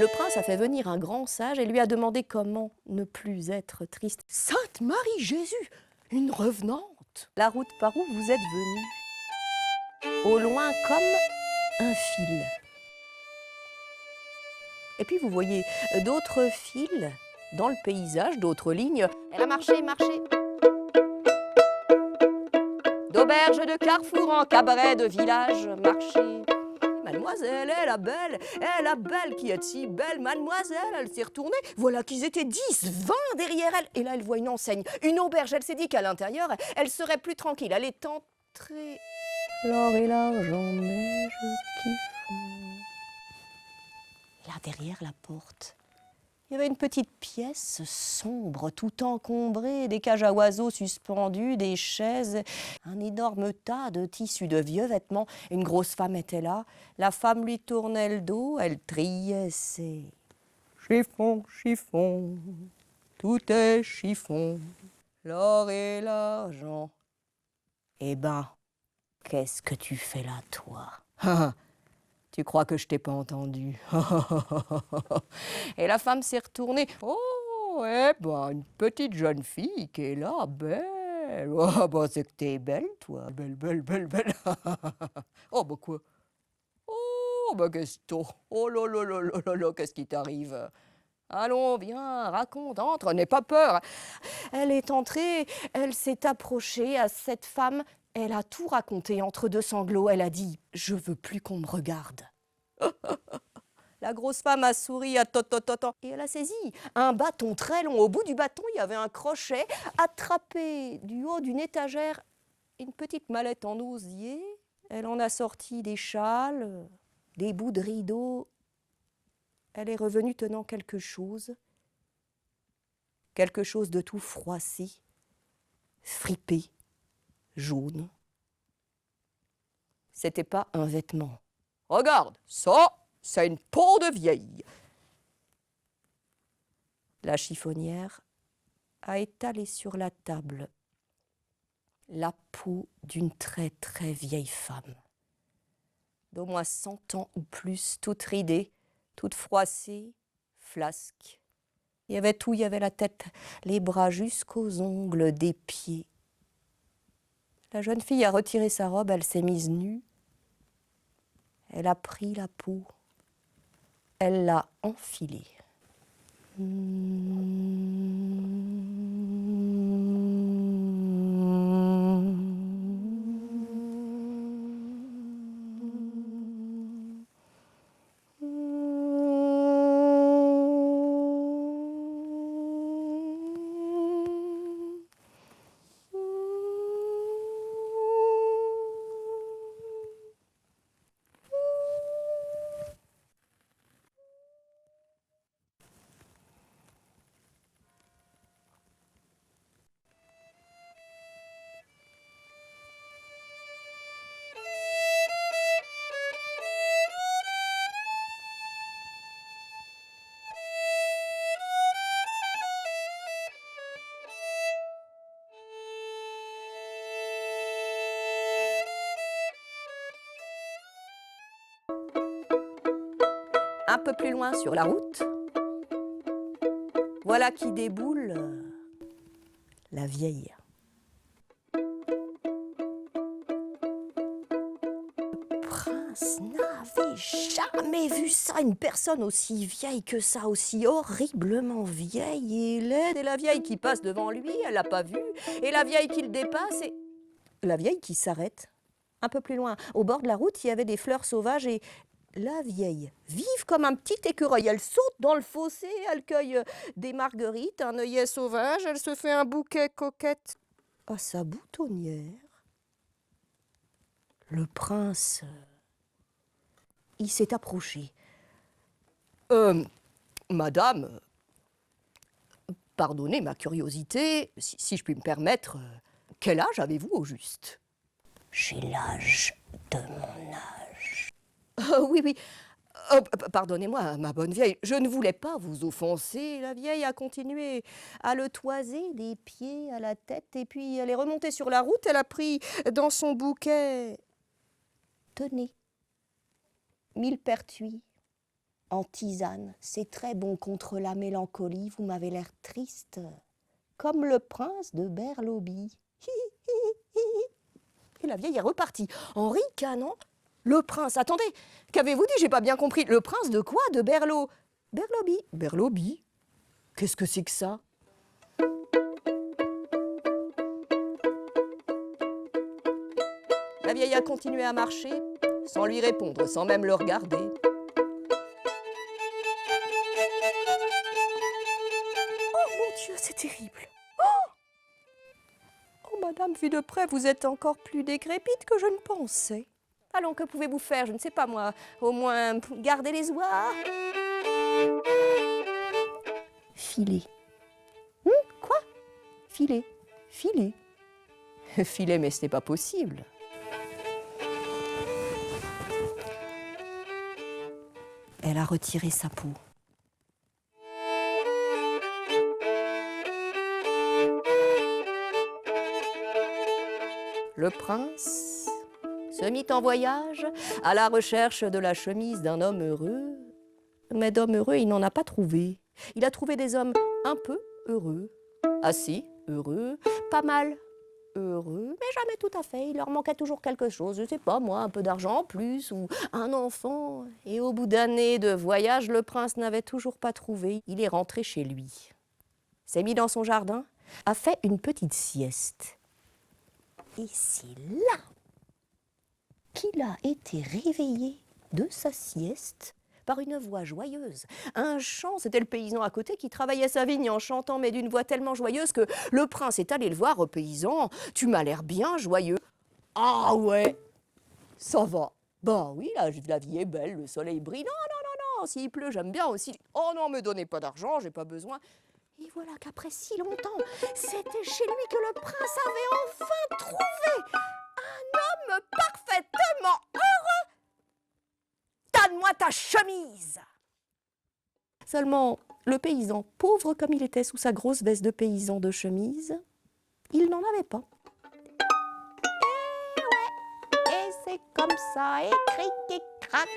Le prince a fait venir un grand sage et lui a demandé comment ne plus être triste. « Sainte Marie Jésus, une revenante !» La route par où vous êtes venue, au loin comme un fil. Et puis vous voyez d'autres fils dans le paysage, d'autres lignes. Elle a marché, marché. D'auberge de carrefour en cabaret de village, marché. Mademoiselle, elle la belle qui est si belle, mademoiselle, elle s'est retournée, voilà qu'ils étaient 10, 20 derrière elle, et là elle voit une enseigne, une auberge, elle s'est dit qu'à l'intérieur, elle serait plus tranquille, elle est entrée. L'or et l'argent, neige qui fond. Là derrière la porte, il y avait une petite pièce sombre, tout encombrée, des cages à oiseaux suspendues, des chaises, un énorme tas de tissus de vieux vêtements. Une grosse femme était là. La femme lui tournait le dos, elle triait ses chiffons, chiffons, tout est chiffon, l'or et l'argent. Eh ben, qu'est-ce que tu fais là, toi? Tu crois que je t'ai pas entendu? Et la femme s'est retournée. Oh, eh ben, une petite jeune fille qui est là, belle. Oh, ben, c'est que t'es belle, toi. Belle, belle, belle, belle. Oh, ben quoi? Oh, ben qu'est-ce que oh là là là là là là, qu'est-ce qui t'arrive? Allons, viens, raconte, entre, n'aie pas peur. Elle est entrée, elle s'est approchée à cette femme. Elle a tout raconté entre deux sanglots. Elle a dit « Je veux plus qu'on me regarde ». La grosse femme a souri à tot, et elle a saisi un bâton très long. Au bout du bâton, il y avait un crochet, attrapé du haut d'une étagère une petite mallette en osier. Elle en a sorti des châles, des bouts de rideaux. Elle est revenue tenant quelque chose de tout froissé, fripé, jaune. C'était pas un vêtement. Regarde, ça, c'est une peau de vieille. La chiffonnière a étalé sur la table la peau d'une très très vieille femme, d'au moins 100 ans ou plus, toute ridée, toute froissée, flasque. Il y avait tout, il y avait la tête, les bras jusqu'aux ongles des pieds. La jeune fille a retiré sa robe, elle s'est mise nue. Elle a pris la peau, elle l'a enfilée. Un peu plus loin sur la route, voilà qui déboule la vieille. Le prince n'avait jamais vu ça, une personne aussi vieille que ça, aussi horriblement vieille et laide. Et la vieille qui passe devant lui, elle l'a pas vue, et la vieille qui le dépasse, et la vieille qui s'arrête. Un peu plus loin, au bord de la route, il y avait des fleurs sauvages et la vieille, vive comme un petit écureuil, elle saute dans le fossé, elle cueille des marguerites, un œillet sauvage, elle se fait un bouquet coquette à sa boutonnière. Le prince, il s'est approché. Madame, pardonnez ma curiosité, si je puis me permettre, quel âge avez-vous au juste? J'ai l'âge de mon âge. Oui, oui. Oh, pardonnez-moi, ma bonne vieille, je ne voulais pas vous offenser. La vieille a continué à le toiser des pieds à la tête, et puis elle est remontée sur la route, elle a pris dans son bouquet, tenez, 1000 pertuis, en tisane. C'est très bon contre la mélancolie. Vous m'avez l'air triste, comme le prince de Berloby. Et la vieille est repartie en ricanant. Le prince, attendez, qu'avez-vous dit? J'ai pas bien compris. Le prince de quoi? De Berlo. Berloby. Berloby? Qu'est-ce que c'est que ça? La vieille a continué à marcher, sans lui répondre, sans même le regarder. Oh mon Dieu, c'est terrible! Oh, madame, vu de près, vous êtes encore plus décrépite que je ne pensais. Allons, que pouvez-vous faire? Je ne sais pas, moi. Au moins, garder les oies. Filer. Quoi? Filer. Filer. Filer, mais ce n'est pas possible. Elle a retiré sa peau. Le prince se mit en voyage à la recherche de la chemise d'un homme heureux. Mais d'homme heureux, il n'en a pas trouvé. Il a trouvé des hommes un peu heureux, assez heureux, pas mal heureux, mais jamais tout à fait. Il leur manquait toujours quelque chose, je ne sais pas moi, un peu d'argent en plus ou un enfant. Et au bout d'années de voyage, le prince n'avait toujours pas trouvé. Il est rentré chez lui, s'est mis dans son jardin, a fait une petite sieste. Et c'est là qu'il a été réveillé de sa sieste par une voix joyeuse. Un chant, c'était le paysan à côté qui travaillait sa vigne en chantant, mais d'une voix tellement joyeuse que le prince est allé le voir. Paysan, tu m'as l'air bien joyeux. Ah ouais, ça va. Bah oui, la vie est belle, le soleil brille. Non, s'il pleut, j'aime bien aussi. Oh non, me donnez pas d'argent, j'ai pas besoin. Et voilà qu'après si longtemps, c'était chez lui que le prince avait enfin trouvé un homme parfaitement heureux. Donne-moi ta chemise. Seulement, le paysan, pauvre comme il était sous sa grosse veste de paysan de chemise, il n'en avait pas. Et ouais, et c'est comme ça, et cric et crac,